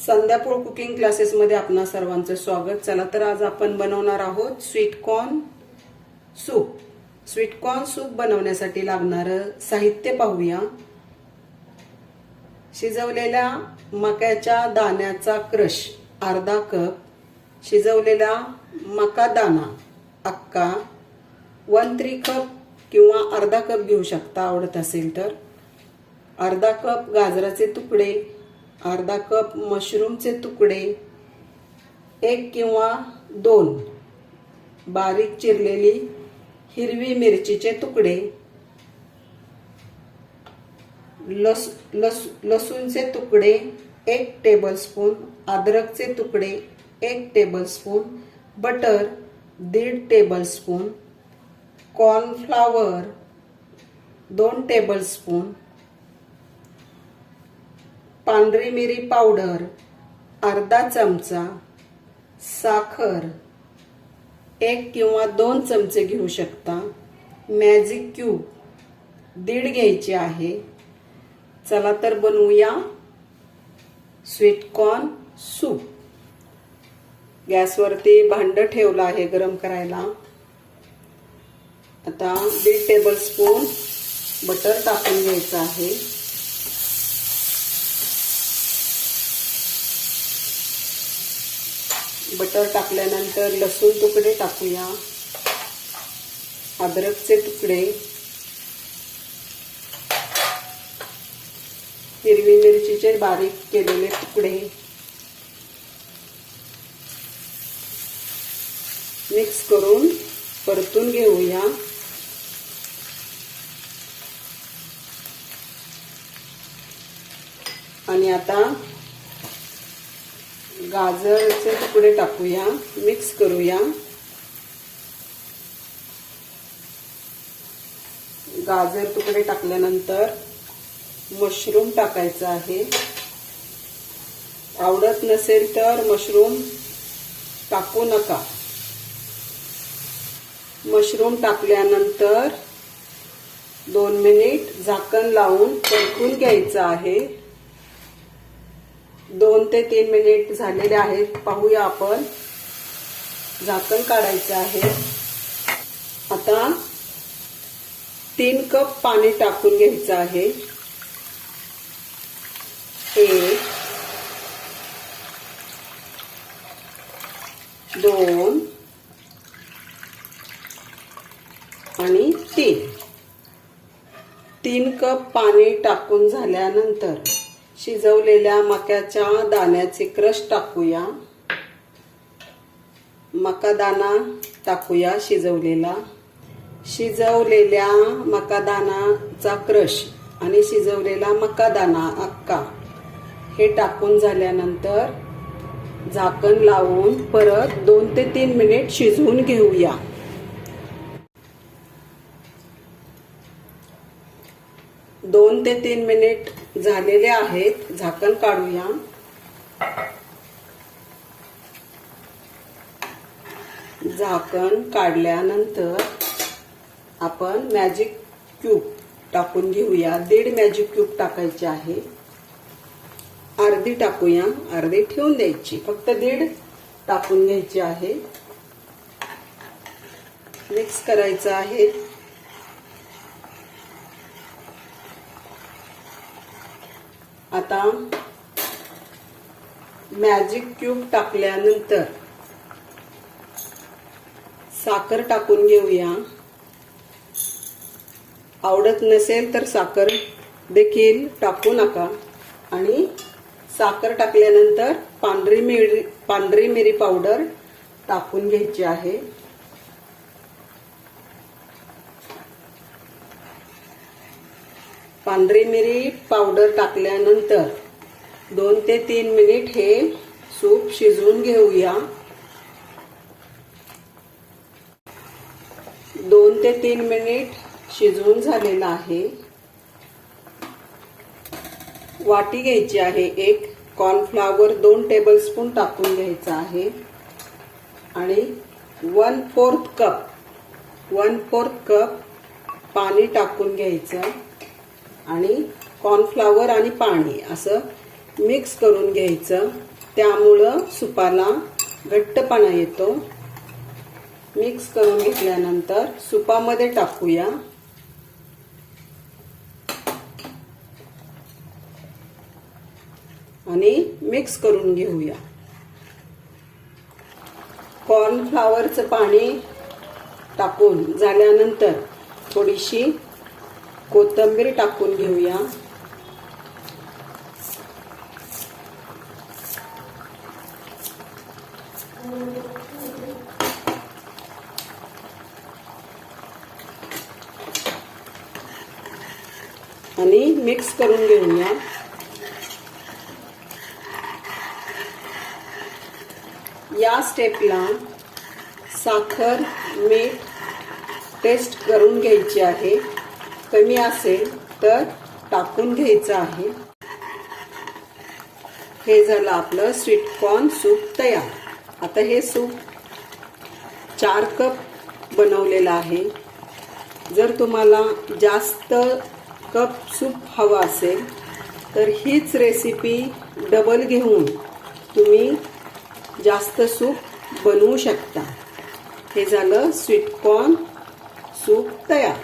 संध्यापूर cooking classes मध्ये आपणा सर्वांचं स्वागत। चला तर आज आपण बनवणार आहोत sweet corn soup. Sweet corn soup बनवण्यासाठी लागणारं साहित्य पाहूया। शिजवलेल्या मक्याच्या दाण्याचा क्रश अर्धा कप, शिजवलेला मका दाना अक्का 1/3 कप किंवा अर्धा कप घेऊ शकता आवडत असेल तर, अर्धा कप गाजराचे तुकडे, अर्धा कप मशरूमचे तुकडे, 1 किंवा 2 बारीक चिरलेली हिरवी मिरचीचे तुकडे, लसूणचे तुकडे 1 टेबलस्पून, अद्रकचे तुकडे 1 tablespoon, butter 1.5 tablespoon, cornflour 2 tablespoon, पांढरी मिरी पावडर अर्धा चमचा, साखर 1 किंवा 2 चमचे घेऊ शकता, मॅजिक क्यूब 1.5 घ्यायचे आहे। चला तर बनवूया स्वीट कॉर्न सूप। गॅसवरती भांड ठेवलं आहे गरम करायला। आता 1.5 टेबलस्पून बटर टाकून घ्यायचं आहे। बटर टाकल्यानंतर लसूण तुकडे टाकूया, अद्रकचे तुकडे, हिरवी मिरचीचे बारीक केलेले तुकडे, मिक्स करून परतून घेऊया। आणि आता गाजरचे तुकडे टाकूया, मिक्स करूया। गाजर तुकडे टाकल्यानंतर मशरूम टाकायचं आहे। आवडत नसेल तर मशरूम टाकू नका। मशरूम टाकल्यानंतर 2 मिनिट झाकण लावून परतून घ्यायचं आहे। 2 ते 3 मिनिट झालेले आहेत, पाहूया आपण। झाकण काढायचं आहे। आता 3 कप पाणी टाकून घ्यायचं आहे। 1 2 आणि 3 कप पाणी टाकून झाल्यानंतर शिजवलेल्या मक्याच्या दाण्याचे क्रश टाकूया। मका दाना टाकूया शिजवलेला। शिजवलेल्या मका दानाचा क्रश आणि शिजवलेला मका दाना अक्का हे टाकून झाल्यानंतर झाकण लावून परत 2 ते 3 मिनिट शिजवून घेऊया। 2 ते 3 मिनिट झालेले आहेत, झाकण काढूया। झाकण काढल्यानंतर आपण मॅजिक क्यूब टाकून घेऊया। 1.5 मॅजिक क्यूब टाकायचे आहे। अर्धी टाकूया, अर्धी ठेवून द्यायची, फक्त 1.5 टाकून घ्यायची आहे। मिक्स करायचं आहे। आता मॅजिक क्यूब टाकल्यानंतर साखर टाकून घेऊया। आवडत नसेल तर साखर देखील टाकू नका। आणि साखर टाकल्यानंतर पांढरी मिरी पावडर टाकून घ्यायची आहे। पांढरी मिरी पावडर टाकल्यानंतर 2 ते 3 मिनिट हे सूप शिजवून घेऊया। 2 ते 3 मिनिट शिजवून झालेला आहे। वाटी घ्यायची आहे। 1 कॉर्नफ्लॉवर 2 टेबलस्पून टाकून घ्यायचा आहे। आणि 1/4 कप पाणी टाकून घ्यायचं आणि कॉर्नफ्लॉवर आणि पाणी असं मिक्स करून घ्यायचं। त्यामुळं सुपाला घट्टपणा येतो. मिक्स करून घेतल्यानंतर सुपामध्ये टाकूया. आणि मिक्स करून घेऊया. कॉर्नफ्लॉवरचं पाणी टाकून झाल्यानंतर थोडीशी कोथिंबीर टाकून घेऊया. आणि मिक्स करून घेऊया. या स्टेपला साखर मीठ टेस्ट करून घ्यायची आहे. कमी असेल तर टाकून घ्यायचं आहे. हे झालं आपलं स्वीट कॉर्न सूप तयार. आता हे सूप 4 कप बनवलेलं आहे. जर तुम्हाला जास्त कप सूप हवं असेल तर हीच रेसिपी डबल घेऊन तुम्ही जास्त सूप बनवू शकता. हे झालं स्वीट कॉर्न सूप तयार.